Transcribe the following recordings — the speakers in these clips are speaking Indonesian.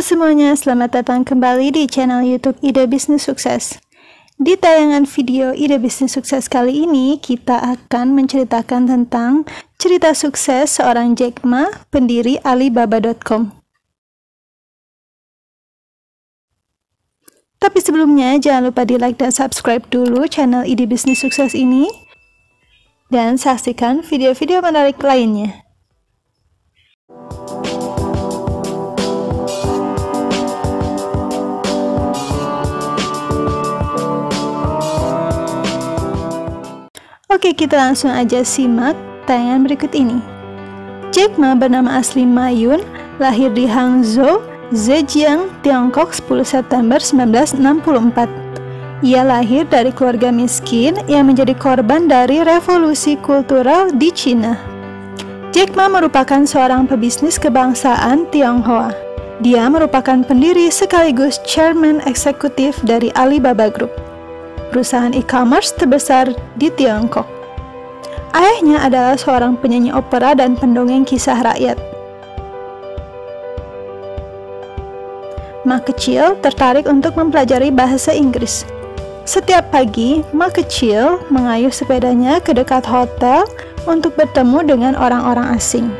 Halo semuanya, selamat datang kembali di channel YouTube Ide Bisnis Sukses. Di tayangan video Ide Bisnis Sukses kali ini, kita akan menceritakan tentang cerita sukses seorang Jack Ma, pendiri Alibaba.com. Tapi sebelumnya, jangan lupa di like dan subscribe dulu channel Ide Bisnis Sukses ini, dan saksikan video-video menarik lainnya. Oke, kita langsung aja simak tayangan berikut ini. Jack Ma bernama asli Ma Yun, lahir di Hangzhou, Zhejiang, Tiongkok 10 September 1964. Ia lahir dari keluarga miskin yang menjadi korban dari revolusi kultural di Cina. Jack Ma merupakan seorang pebisnis kebangsaan Tionghoa. Dia merupakan pendiri sekaligus chairman eksekutif dari Alibaba Group, perusahaan e-commerce terbesar di Tiongkok. Ayahnya adalah seorang penyanyi opera dan pendongeng kisah rakyat. Ma kecil tertarik untuk mempelajari bahasa Inggris. Setiap pagi, Ma kecil mengayuh sepedanya ke dekat hotel untuk bertemu dengan orang-orang asing.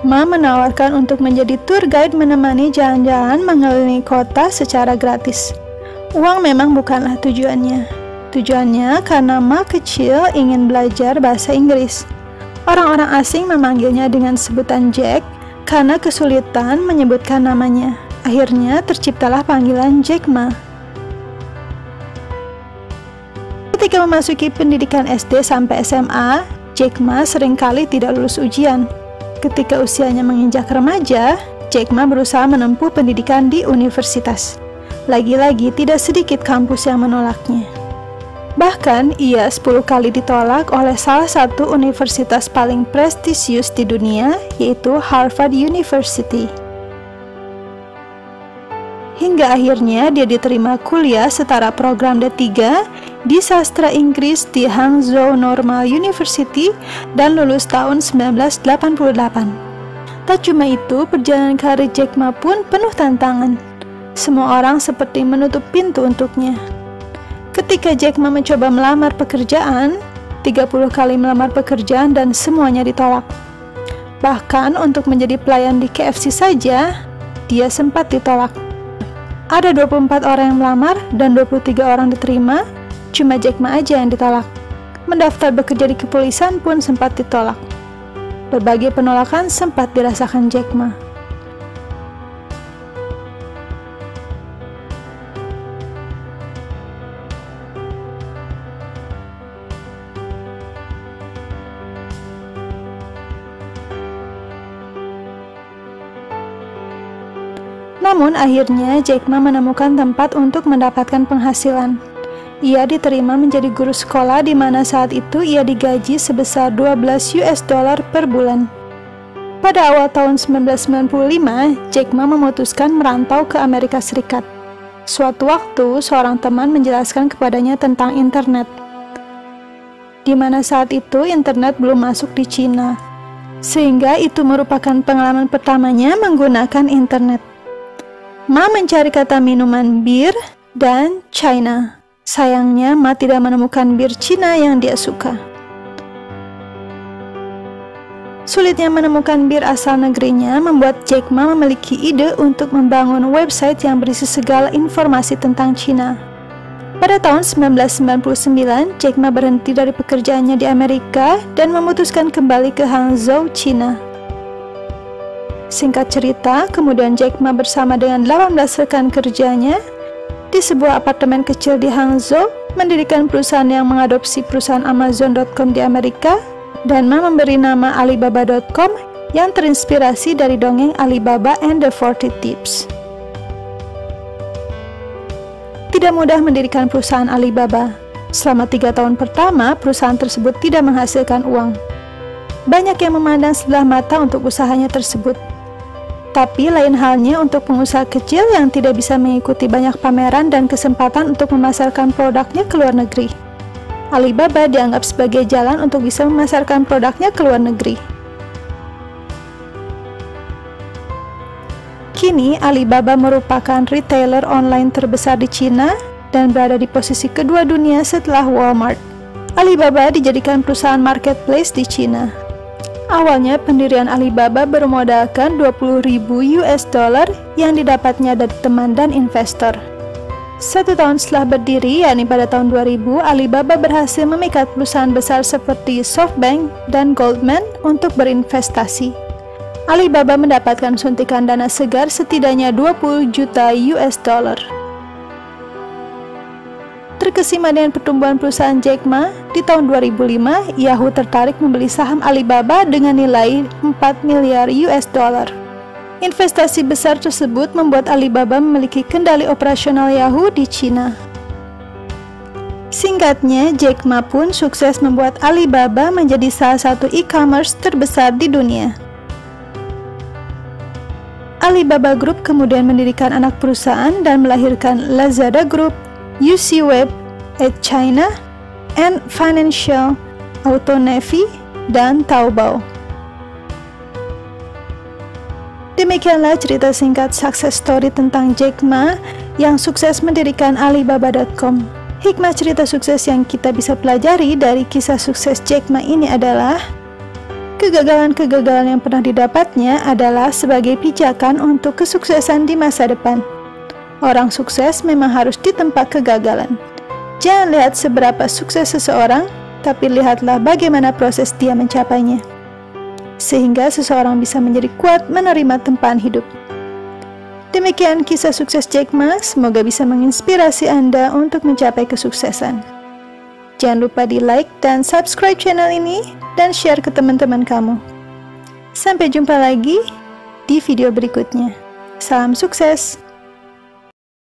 Ma menawarkan untuk menjadi tour guide menemani jalan-jalan mengelilingi kota secara gratis. Uang memang bukanlah tujuannya. Tujuannya karena Ma kecil ingin belajar bahasa Inggris. Orang-orang asing memanggilnya dengan sebutan Jack karena kesulitan menyebutkan namanya. Akhirnya terciptalah panggilan Jack Ma. Ketika memasuki pendidikan SD sampai SMA, Jack Ma seringkali tidak lulus ujian. Ketika usianya menginjak remaja, Jack Ma berusaha menempuh pendidikan di universitas. Lagi-lagi tidak sedikit kampus yang menolaknya. Bahkan ia 10 kali ditolak oleh salah satu universitas paling prestisius di dunia, yaitu Harvard University. Hingga akhirnya dia diterima kuliah setara program D3 di sastra Inggris di Hangzhou Normal University dan lulus tahun 1988. Tak cuma itu, perjalanan karir Jack Ma pun penuh tantangan. Semua orang seperti menutup pintu untuknya. Ketika Jack Ma mencoba melamar pekerjaan, 30 kali melamar pekerjaan dan semuanya ditolak. Bahkan untuk menjadi pelayan di KFC saja, dia sempat ditolak. Ada 24 orang yang melamar dan 23 orang diterima, cuma Jack Ma aja yang ditolak. Mendaftar bekerja di kepolisian pun sempat ditolak. Berbagai penolakan sempat dirasakan Jack Ma. Namun akhirnya Jack Ma menemukan tempat untuk mendapatkan penghasilan. Ia diterima menjadi guru sekolah di mana saat itu ia digaji sebesar $12 per bulan. Pada awal tahun 1995, Jack Ma memutuskan merantau ke Amerika Serikat. Suatu waktu, seorang teman menjelaskan kepadanya tentang internet, di mana saat itu internet belum masuk di Cina, sehingga itu merupakan pengalaman pertamanya menggunakan internet. Ma mencari kata minuman bir dan China. Sayangnya, Ma tidak menemukan bir Cina yang dia suka. Sulitnya menemukan bir asal negerinya membuat Jack Ma memiliki ide untuk membangun website yang berisi segala informasi tentang Cina. Pada tahun 1999, Jack Ma berhenti dari pekerjaannya di Amerika dan memutuskan kembali ke Hangzhou, Cina. Singkat cerita, kemudian Jack Ma bersama dengan 18 rekan kerjanya di sebuah apartemen kecil di Hangzhou mendirikan perusahaan yang mengadopsi perusahaan Amazon.com di Amerika, dan Ma memberi nama Alibaba.com yang terinspirasi dari dongeng Alibaba and the 40 Thieves. Tidak mudah mendirikan perusahaan Alibaba. Selama 3 tahun pertama, perusahaan tersebut tidak menghasilkan uang. Banyak yang memandang sebelah mata untuk usahanya tersebut. Tapi lain halnya untuk pengusaha kecil yang tidak bisa mengikuti banyak pameran dan kesempatan untuk memasarkan produknya ke luar negeri. Alibaba dianggap sebagai jalan untuk bisa memasarkan produknya ke luar negeri. Kini, Alibaba merupakan retailer online terbesar di Cina dan berada di posisi kedua dunia setelah Walmart. Alibaba dijadikan perusahaan marketplace di Cina. Awalnya, pendirian Alibaba bermodalkan $20.000 yang didapatnya dari teman dan investor. 1 tahun setelah berdiri, yakni pada tahun 2000, Alibaba berhasil memikat perusahaan besar seperti SoftBank dan Goldman untuk berinvestasi. Alibaba mendapatkan suntikan dana segar setidaknya $20 juta. Terkesima dengan pertumbuhan perusahaan Jack Ma, di tahun 2005, Yahoo tertarik membeli saham Alibaba dengan nilai $4 miliar. Investasi besar tersebut membuat Alibaba memiliki kendali operasional Yahoo di Cina. Singkatnya, Jack Ma pun sukses membuat Alibaba menjadi salah satu e-commerce terbesar di dunia. Alibaba Group kemudian mendirikan anak perusahaan dan melahirkan Lazada Group, UCWeb, China, Ant Financial, AutoNavi, dan Taobao. Demikianlah cerita singkat success story tentang Jack Ma yang sukses mendirikan Alibaba.com. Hikmah cerita sukses yang kita bisa pelajari dari kisah sukses Jack Ma ini adalah kegagalan-kegagalan yang pernah didapatnya adalah sebagai pijakan untuk kesuksesan di masa depan. Orang sukses memang harus ditempa kegagalan. Jangan lihat seberapa sukses seseorang, tapi lihatlah bagaimana proses dia mencapainya. Sehingga seseorang bisa menjadi kuat menerima tempaan hidup. Demikian kisah sukses Jack Ma, semoga bisa menginspirasi Anda untuk mencapai kesuksesan. Jangan lupa di like dan subscribe channel ini, dan share ke teman-teman kamu. Sampai jumpa lagi di video berikutnya. Salam sukses!